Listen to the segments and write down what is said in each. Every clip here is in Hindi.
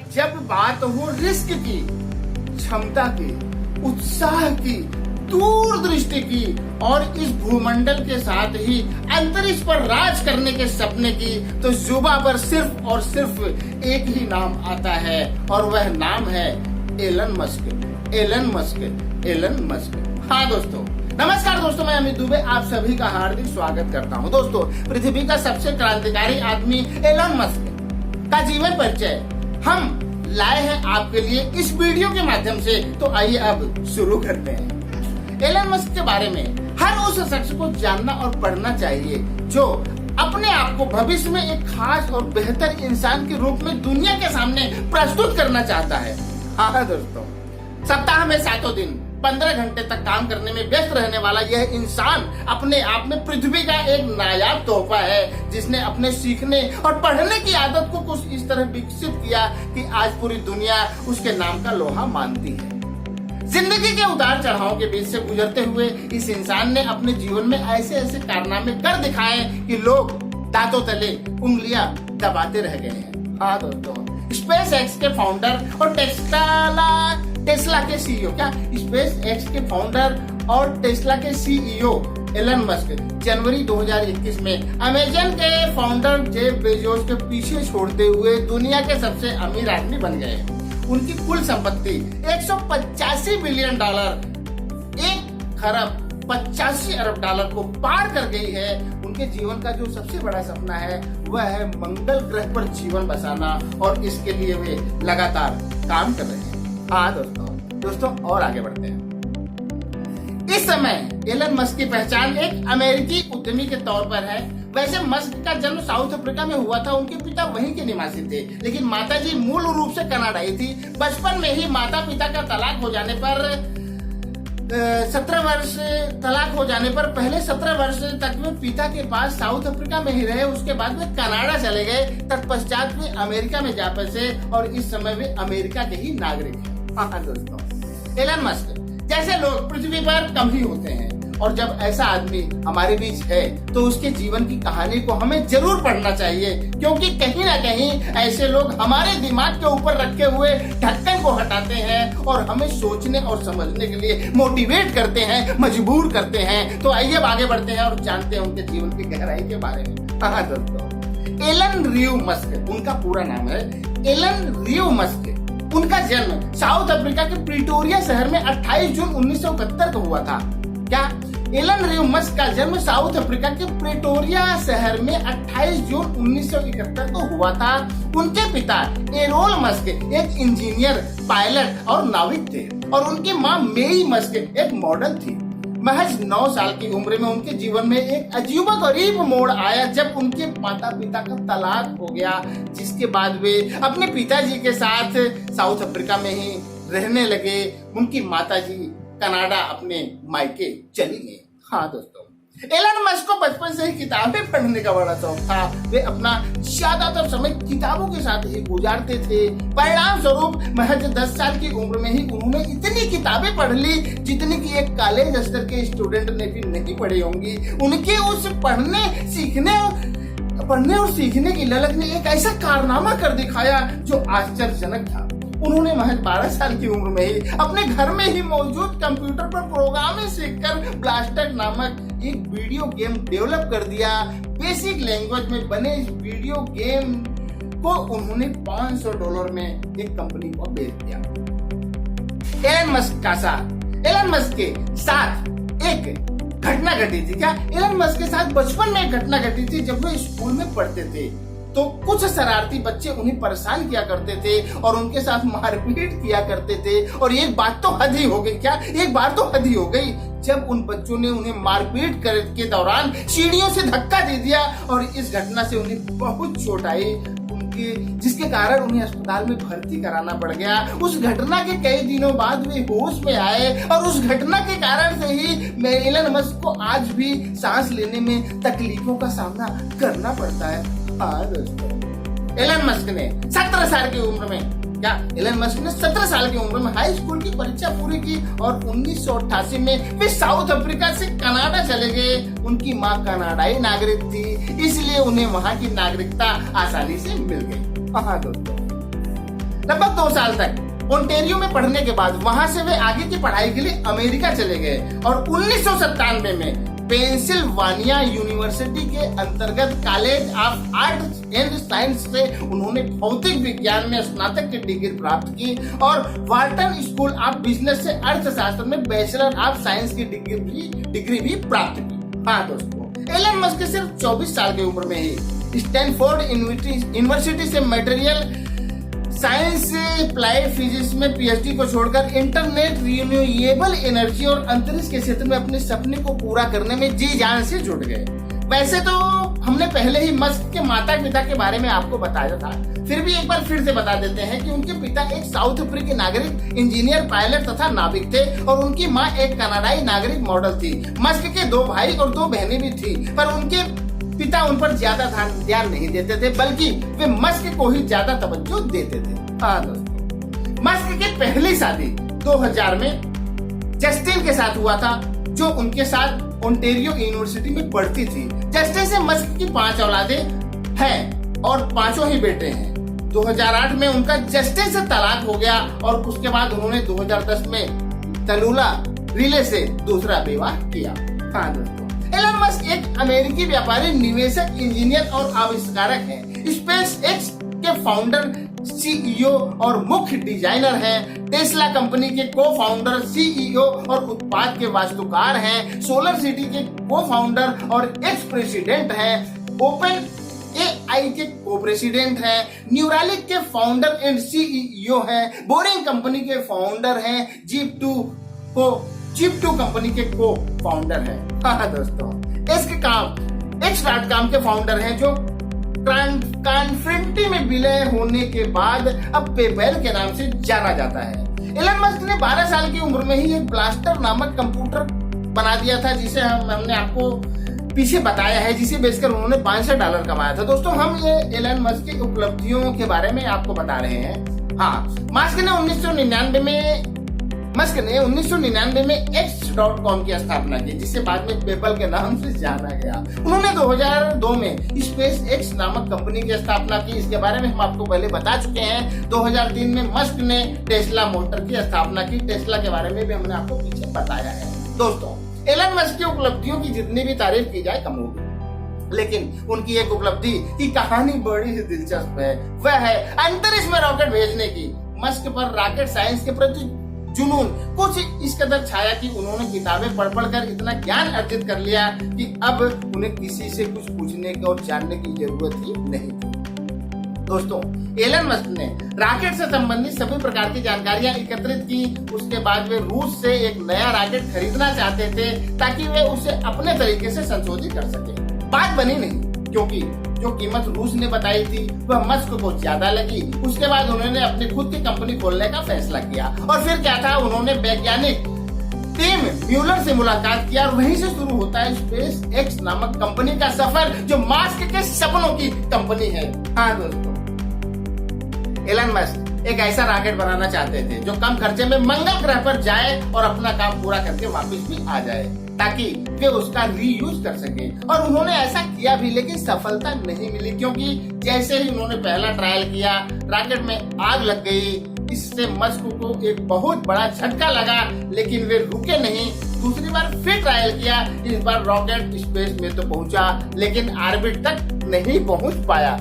जब बात हो रिस्क की, क्षमता की, उत्साह की, दूरदृष्टि की और इस भूमंडल के साथ ही अंतरिक्ष पर राज करने के सपने की, तो जुबा पर सिर्फ और सिर्फ एक ही नाम आता है और वह नाम है Elon Musk. Elon Musk, Elon Musk. हाँ दोस्तों, नमस्कार दोस्तों, मैं अमित दुबे आप सभी का हार्दिक स्वागत करता हूँ। दोस्तों, पृथ्वी का सबसे क्रांतिकारी आदमी एलन मस्क का जीवन परिचय हम लाए हैं आपके लिए इस वीडियो के माध्यम से। तो आइए अब शुरू करते हैं। एलन मस्क के बारे में हर उस शख्स को जानना और पढ़ना चाहिए जो अपने आप को भविष्य में एक खास और बेहतर इंसान के रूप में दुनिया के सामने प्रस्तुत करना चाहता है। हाँ दोस्तों, सप्ताह में 7 दिन 15 घंटे तक काम करने में व्यस्त रहने वाला यह इंसान अपने आप में पृथ्वी का एक नायाब तोहफा है, जिसने अपने सीखने और पढ़ने की आदत को कुछ इस तरह विकसित किया कि आज पूरी दुनिया उसके नाम का लोहा मानती है। जिंदगी के उतार चढ़ाव के बीच से गुजरते हुए इस इंसान ने अपने जीवन में ऐसे ऐसे कारनामे कर दिखाए कि लोग दांतों तले उंगलियां दबाते रह गए हैं। हाँ दोस्तों, स्पेस एक्स के फाउंडर और टेस्ला के सीईओ स्पेस एक्स के फाउंडर और टेस्ला के सीईओ एलन मस्क जनवरी 2021 में अमेजन के फाउंडर जेफ बेजोस के पीछे छोड़ते हुए दुनिया के सबसे अमीर आदमी बन गए। उनकी कुल संपत्ति 185 बिलियन डॉलर, 1 खरब 85 अरब डॉलर को पार कर गई है। उनके जीवन का जो सबसे बड़ा सपना है वह है मंगल ग्रह पर जीवन बसाना और इसके लिए वे लगातार काम कर रहे हैं। हाँ दोस्तों और आगे बढ़ते हैं। इस समय एलन मस्क की पहचान एक अमेरिकी उद्यमी के तौर पर है। वैसे मस्क का जन्म साउथ अफ्रीका में हुआ था। उनके पिता वहीं के निवासी थे, लेकिन माताजी मूल रूप से कनाडाई थी। बचपन में ही माता पिता का तलाक हो जाने पर 17 वर्ष पहले 17 वर्ष तक वे पिता के पास साउथ अफ्रीका में ही रहे। उसके बाद वे कनाडा चले गए। तत्पश्चात वे अमेरिका में जा बसे और इस समय वे अमेरिका के ही नागरिक हैं। हाँ दोस्तों, एलन मस्क जैसे लोग पृथ्वी पर कम ही होते हैं और जब ऐसा आदमी हमारे बीच है तो उसके जीवन की कहानी को हमें जरूर पढ़ना चाहिए, क्योंकि कहीं ना कहीं ऐसे लोग हमारे दिमाग के ऊपर रखे हुए ढक्कन को हटाते हैं और हमें सोचने और समझने के लिए मोटिवेट करते हैं, मजबूर करते हैं। तो आइए आगे बढ़ते हैं और जानते हैं उनके जीवन की गहराई के बारे में। हाँ दोस्तों, एलन रियू मस्क उनका पूरा नाम है। Elon Reeve Musk. उनका जन्म साउथ अफ्रीका के प्रिटोरिया शहर में 28 जून 1971 को हुआ था। क्या एलन रियू मस्क का जन्म साउथ अफ्रीका के प्रिटोरिया शहर में 28 जून 1971 को हुआ था। उनके पिता एरोल मस्क एक इंजीनियर, पायलट और नाविक थे और उनकी मां मेई मस्क एक मॉडल थी। महज 9 साल की उम्र में उनके जीवन में एक अजीब गरीब मोड़ आया जब उनके माता पिता का तलाक हो गया, जिसके बाद वे अपने पिताजी के साथ साउथ अफ्रीका में ही रहने लगे। उनकी माताजी कनाडा अपने मायके चली गई। हाँ दोस्तों, एलन मस्क को बचपन से ही किताबें पढ़ने का बड़ा शौक था। वे अपना ज्यादातर समय किताबों के साथ ही गुजारते थे। परिणाम स्वरूप महज 10 साल की उम्र में ही उन्होंने इतनी किताबें पढ़ ली जितनी कि एक कॉलेज स्तर के स्टूडेंट ने भी नहीं पढ़ी होंगी। उनके उस पढ़ने और सीखने की ललक ने एक ऐसा कारनामा कर दिखाया जो आश्चर्यजनक था। उन्होंने महज 12 साल की उम्र में ही अपने घर में ही मौजूद कंप्यूटर पर प्रोग्रामिंग सीखकर ब्लास्टर नामक एक वीडियो गेम डेवलप कर दिया। बेसिक लैंग्वेज में बने इस वीडियो गेम को उन्होंने $500 में एक कंपनी को बेच दिया। एलन मस्क के साथ एक घटना घटी थी। एलन मस्क के साथ बचपन में एक घटना घटी थी। जब वे स्कूल में पढ़ते थे तो कुछ शरारती बच्चे उन्हें परेशान किया करते थे और उनके साथ मारपीट किया करते थे। और एक बात तो हद ही हो गई जब उन बच्चों ने उन्हें मारपीट के दौरान सीढ़ियों से धक्का दे दिया और इस घटना से उन्हें बहुत चोट आई, जिसके कारण उन्हें अस्पताल में भर्ती कराना पड़ गया। उस घटना के कई दिनों बाद वे होश में आए और उस घटना के कारण से ही एलन मस्क को आज भी सांस लेने में तकलीफों का सामना करना पड़ता है। हाँ दोस्तों, एलन मस्क ने 17 साल की उम्र में हाई स्कूल की परीक्षा पूरी की और 1988 में वे साउथ अफ्रीका से कनाडा चले गए। उनकी मां कनाडाई नागरिक थी, इसलिए उन्हें वहां की नागरिकता आसानी से मिल गई। हाँ दोस्तों, लगभग 2 साल तक ओंटेरियो में पढ़ने के बाद वहां से वे आगे की पढ़ाई के लिए अमेरिका चले गए और 1997 में पेंसिल्वानिया यूनिवर्सिटी के अंतर्गत college of arts and science से उन्होंने भौतिक विज्ञान में स्नातक की डिग्री प्राप्त की और वार्टन स्कूल ऑफ बिजनेस से अर्थशास्त्र में बैचलर ऑफ साइंस की डिग्री भी प्राप्त की। हाँ दोस्तों, एलन मस्क सिर्फ 24 साल की उम्र में ही स्टैनफोर्ड यूनिवर्सिटी से मटेरियल साइंस से अप्लाइड फिजिक्स में पीएचडी को छोड़कर इंटरनेट, रिन्यूएबल एनर्जी और अंतरिक्ष के क्षेत्र में अपने सपने को पूरा करने में जी जान से जुट गए। वैसे तो हमने पहले ही मस्क के माता पिता के बारे में आपको बताया था, फिर भी एक बार फिर से बता देते हैं कि उनके पिता एक साउथ अफ्रीकी नागरिक इंजीनियर, पायलट तथा नाविक थे और उनकी माँ एक कनाडाई नागरिक मॉडल थी। मस्क के 2 भाई और 2 बहनें भी थी, पर उनके पिता उन पर ज्यादा ध्यान नहीं देते थे, बल्कि वे मस्क को ही ज्यादा तवज्जो देते थे। हाँ दोस्तों, मस्क की पहली शादी 2000 में जस्टिन के साथ हुआ था, जो उनके साथ ओंटेरियो यूनिवर्सिटी में पढ़ती थी। जस्टिन से मस्क की 5 औलादें हैं और 5 ही बेटे हैं। 2008 में उनका जस्टिन से तलाक हो गया और उसके बाद उन्होंने 2010 में तलुला रिले से दूसरा विवाह किया। हाँ दोस्तों, एलन मस्क एक अमेरिकी व्यापारी, निवेशक, इंजीनियर और आविष्कारक हैं। स्पेस एक्स के फाउंडर, सीईओ और मुख्य डिजाइनर हैं। टेस्ला कंपनी के को फाउंडर, सीईओ और उत्पाद के वास्तुकार हैं। सोलर सिटी के को फाउंडर और एक्स प्रेसिडेंट हैं। ओपन एआई के को प्रेसिडेंट हैं। न्यूरालिंक के फाउंडर एंड सीईओ हैं। बोरिंग कंपनी के फाउंडर हैं। जिप2 कंपनी के को फाउंडर हैं। हाँ दोस्तों, एक्स.com के फाउंडर हैं, जो कॉन्फ्रेंटी में विलय होने के बाद अब पेपैल के नाम से जाना जाता है। एलन मस्क ने 12 साल की उम्र में ही एक ब्लास्टर नामक कंप्यूटर बना दिया था, जिसे हमने आपको पीछे बताया है, जिसे बेचकर उन्होंने $500 कमाया था। दोस्तों, हम ये एलन मस्क की उपलब्धियों के बारे में आपको बता रहे हैं। हाँ, मस्क ने 1999 में X.com की स्थापना की, जिसे बाद में पेपल के नाम से जाना गया। उन्होंने 2002 में स्पेस एक्स नामक कंपनी की स्थापना की। इसके बारे में हम आपको पहले बता चुके हैं। 2003 में मस्क ने टेस्ला मोटर की स्थापना की। टेस्ला के बारे में भी हमने आपको पीछे बताया है। दोस्तों, एलन मस्क की उपलब्धियों की जितनी भी तारीफ की जाए कम होगी, लेकिन उनकी एक उपलब्धि की कहानी बड़ी ही दिलचस्प है। वह है अंतरिक्ष में रॉकेट भेजने की। मस्क पर रॉकेट साइंस के प्रति जुनून कुछ इस कदर छाया कि उन्होंने किताबें पढ़ कर इतना ज्ञान अर्जित कर लिया कि अब उन्हें किसी से कुछ पूछने की और जानने की जरूरत ही नहीं थी। दोस्तों, एलन मस्क ने रॉकेट से संबंधित सभी प्रकार की जानकारियां एकत्रित की। उसके बाद वे रूस से एक नया रॉकेट खरीदना चाहते थे, ताकि वे उसे अपने तरीके से संशोधित कर सके। बात बनी नहीं, क्योंकि जो कीमत रूस ने बताई थी वह मस्क को ज्यादा लगी। उसके बाद उन्होंने अपनी खुद की कंपनी खोलने का फैसला किया। और फिर क्या था, उन्होंने वैज्ञानिक टिम म्यूलर से मुलाकात किया और वहीं से शुरू होता है स्पेस एक्स नामक कंपनी का सफर, जो मस्क के सपनों की कंपनी है। हाँ दोस्तों, एलन मस्क एक ऐसा रॉकेट बनाना चाहते थे जो कम खर्चे में मंगल ग्रह पर जाए और अपना काम पूरा करके वापस भी आ जाए, ताकि वे उसका रीयूज कर सके। और उन्होंने ऐसा किया भी, लेकिन सफलता नहीं मिली, क्योंकि जैसे ही उन्होंने पहला ट्रायल किया, रॉकेट में आग लग गई। इससे मस्क को एक बहुत बड़ा झटका लगा, लेकिन वे रुके नहीं। दूसरी बार फिर ट्रायल किया। इस बार रॉकेट स्पेस में तो पहुंचा, लेकिन ऑर्बिट तक नहीं पहुंच पाया।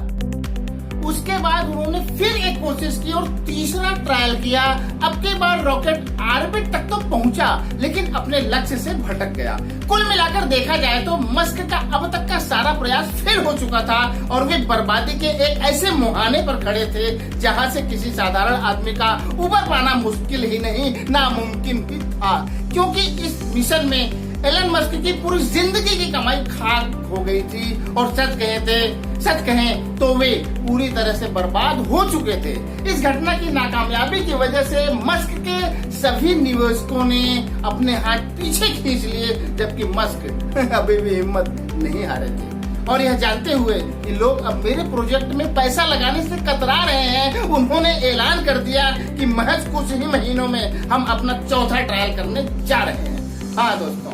उसके बाद उन्होंने फिर एक कोशिश की और तीसरा ट्रायल किया। अब के बार रॉकेट ऑर्बिट तक तो पहुंचा, लेकिन अपने लक्ष्य से भटक गया। कुल मिलाकर देखा जाए तो मस्क का अब तक का सारा प्रयास फेल हो चुका था और वे बर्बादी के एक ऐसे मुहाने पर खड़े थे जहां से किसी साधारण आदमी का उबर पाना मुश्किल ही नहीं, नामुमकिन भी था। क्योंकि इस मिशन में एलन मस्क की पूरी जिंदगी की कमाई खाक हो गई थी और सच कहें तो वे पूरी तरह से बर्बाद हो चुके थे। इस घटना की नाकामयाबी की वजह से मस्क के सभी निवेशकों ने अपने हाथ पीछे खींच लिए, जबकि मस्क अभी भी हिम्मत नहीं हारे थे। और यह जानते हुए कि लोग अब मेरे प्रोजेक्ट में पैसा लगाने से कतरा रहे हैं, उन्होंने ऐलान कर दिया कि महज कुछ ही महीनों में हम अपना चौथा ट्रायल करने जा रहे हैं। हाँ दोस्तों,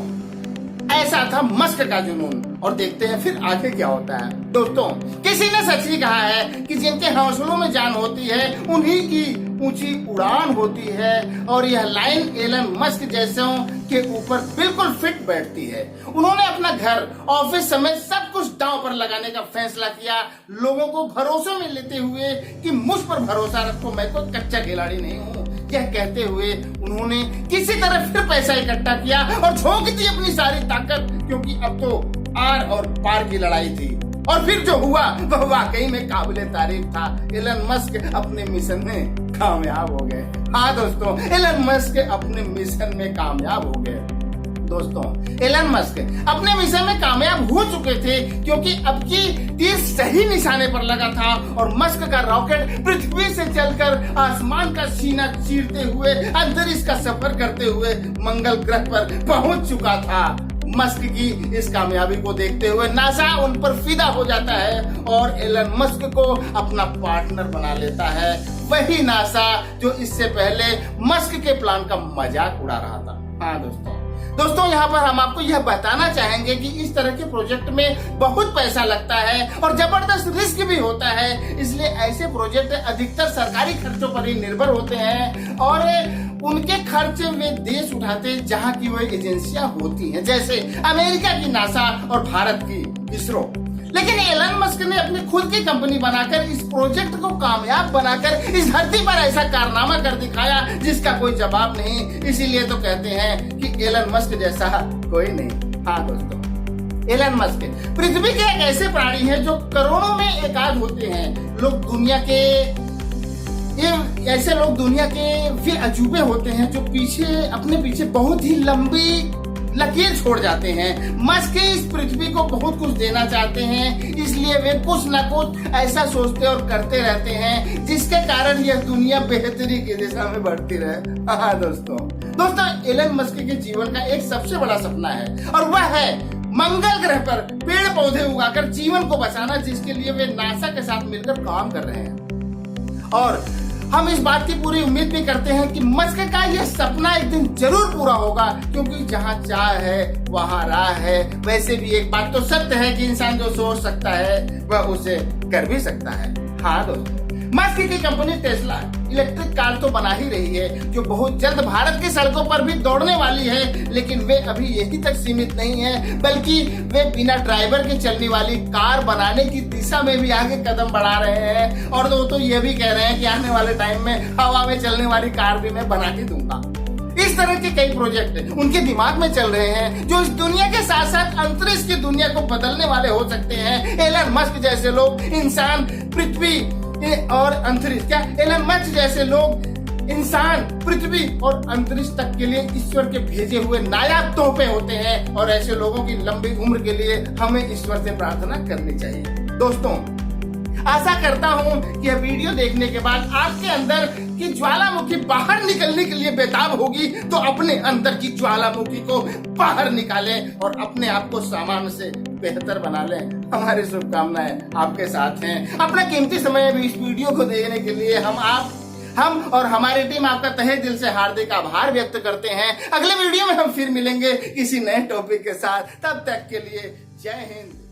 ऐसा था मस्क का जुनून। और देखते हैं फिर आगे क्या होता है। दोस्तों, किसी ने सच ही कहा है कि जिनके हौसलों में जान होती है उन्हीं की ऊंची उड़ान होती है। और यह लाइन एलन मस्क जैसों के ऊपर बिल्कुल फिट बैठती है। उन्होंने अपना घर, ऑफिस समेत सब कुछ दांव पर लगाने का फैसला किया, लोगों को भरोसे में लेते हुए कि मुझ पर भरोसा रखो, मैं कोई कच्चा खिलाड़ी नहीं हूँ। यह कहते हुए उन्होंने किसी तरह फिर पैसा इकट्ठा किया और झोंक दी अपनी सारी ताकत, क्योंकि अब तो आर और पार की लड़ाई थी। और फिर जो हुआ वह वाकई में काबिले तारीफ था। एलन मस्क अपने मिशन में कामयाब हो गए। हाँ दोस्तों, एलन मस्क अपने मिशन में कामयाब हो गए। दोस्तों, एलन मस्क अपने मिशन में कामयाब हो चुके थे, क्योंकि अब की तीर सही निशाने पर लगा था और मस्क का रॉकेट पृथ्वी से चलकर आसमान का सीना चीरते हुए अंतरिक्ष का सफर करते हुए मंगल ग्रह पर पहुंच चुका था। मस्क की इस कामयाबी को देखते हुए नासा उन पर फिदा हो जाता है और एलन मस्क को अपना पार्टनर बना लेता है। वही नासा जो इससे पहले मस्क के प्लान का मजाक उड़ा रहा था। हाँ दोस्तों, यहाँ पर हम आपको यह बताना चाहेंगे कि इस तरह के प्रोजेक्ट में बहुत पैसा लगता है और जबरदस्त रिस्क भी होता है। इसलिए ऐसे प्रोजेक्ट अधिकतर सरकारी खर्चों पर ही निर्भर होते हैं और उनके खर्च वे देश उठाते हैं जहाँ की वह एजेंसियां होती हैं, जैसे अमेरिका की नासा और भारत की इसरो। लेकिन एलन मस्क ने अपनी खुद की कंपनी बनाकर इस प्रोजेक्ट को कामयाब बनाकर इस धरती पर ऐसा कारनामा कर दिखाया जिसका कोई जवाब नहीं। इसीलिए तो कहते हैं कि एलन मस्क जैसा कोई नहीं। हाँ दोस्तों, एलन मस्क पृथ्वी के एक ऐसे प्राणी हैं जो करोड़ों में एकाध होते हैं। ऐसे लोग दुनिया के वे अजूबे होते हैं जो अपने पीछे बहुत ही लंबी लकीर छोड़ जाते हैं। मस्क इस पृथ्वी को बहुत कुछ देना चाहते हैं, इसलिए वे कुछ न कुछ ऐसा सोचते और करते रहते हैं जिसके कारण यह दुनिया बेहतरी की दिशा में बढ़ती रहे। हाँ दोस्तों, एलन मस्क के जीवन का एक सबसे बड़ा सपना है और वह है मंगल ग्रह पर पेड़ पौधे उगाकर जीवन को बचाना, जिसके लिए वे नासा के साथ मिलकर काम कर रहे हैं। और हम इस बात की पूरी उम्मीद भी करते हैं कि मस्क का यह सपना एक दिन जरूर पूरा होगा, क्योंकि जहाँ चाह है वहाँ राह है। वैसे भी एक बात तो सत्य है कि इंसान जो सोच सकता है वह उसे कर भी सकता है। हाँ दोस्तों, मस्क की कंपनी टेस्ला इलेक्ट्रिक कार तो बना ही रही है, जो बहुत जल्द भारत की सड़कों पर भी दौड़ने वाली है। लेकिन वे अभी यही तक सीमित नहीं है, बल्कि वे बिना ड्राइवर के चलने वाली कार बनाने की दिशा में भी आगे कदम बढ़ा रहे हैं। और तो ये भी कह रहे हैं कि आने वाले टाइम में हवा में चलने वाली कार भी मैं बना के दूंगा। इस तरह के कई प्रोजेक्ट उनके दिमाग में चल रहे हैं जो इस दुनिया के साथ साथ अंतरिक्ष की दुनिया को बदलने वाले हो सकते हैं। एलन मस्क जैसे लोग इंसान, पृथ्वी और अंतरिक्ष, एलन मस्क जैसे लोग इंसान, पृथ्वी और अंतरिक्ष तक के लिए ईश्वर के भेजे हुए नायाब तोहफे होते हैं। और ऐसे लोगों की लंबी उम्र के लिए हमें ईश्वर से प्रार्थना करनी चाहिए। दोस्तों, आशा करता हूँ कि यह वीडियो देखने के बाद आपके अंदर की ज्वालामुखी बाहर निकलने के लिए बेताब होगी, तो अपने अंदर की ज्वालामुखी को बाहर निकालें और अपने आप को सामान्य से बेहतर बना लें। हमारी शुभकामनाएं आपके साथ हैं। अपना कीमती समय भी इस वीडियो को देखने के लिए हम और हमारी टीम आपका तहे दिल से हार्दिक आभार व्यक्त करते हैं। अगले वीडियो में हम फिर मिलेंगे किसी नए टॉपिक के साथ। तब तक के लिए जय हिंद।